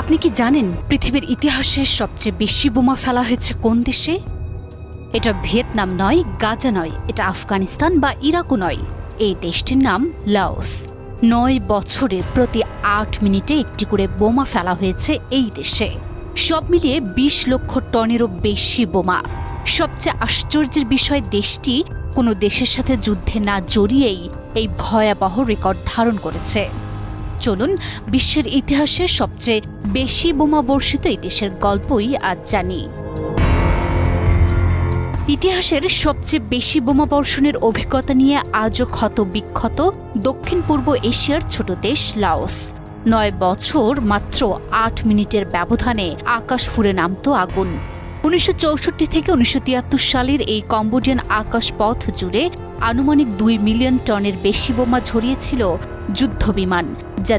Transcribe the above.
আপনি কি জানেন পৃথিবীর ইতিহাসে সবচেয়ে বেশি বোমা ফেলা হয়েছে কোন দেশে? এটা ভিয়েতনাম নয়, গাজা নয়, এটা আফগানিস্তান বা ইরাকও নয়। এই দেশটির নাম লাওস। 9 বছরে প্রতি 8 মিনিটে একটি করে বোমা ফেলা হয়েছে এই দেশে। সব মিলিয়ে 20 লক্ষ টনেরও বেশি বোমা। সবচেয়ে আশ্চর্যের বিষয়, দেশটি কোনো দেশের সাথে যুদ্ধে না জড়িয়েই এই ভয়াবহ রেকর্ড ধারণ করেছে। চলুন বিশ্বের ইতিহাসে সবচেয়ে বেশি বোমা বর্ষিত এই দেশের গল্পই আজ জানি। ইতিহাসের সবচেয়ে বেশি বোমা বর্ষণের অভিজ্ঞতা নিয়ে আজও ক্ষত বিক্ষত দক্ষিণ পূর্ব এশিয়ার ছোট দেশ লাওস। 9 বছর মাত্র 8 মিনিটের ব্যবধানে আকাশ ফুঁড়ে নামত আগুন। 1964 থেকে 1973 সালের এই কম্বোডিয়ান আকাশপথ জুড়ে আনুমানিক 2 মিলিয়ন টনের বেশি বোমা ঝরিয়েছিল যুদ্ধবিমান, যা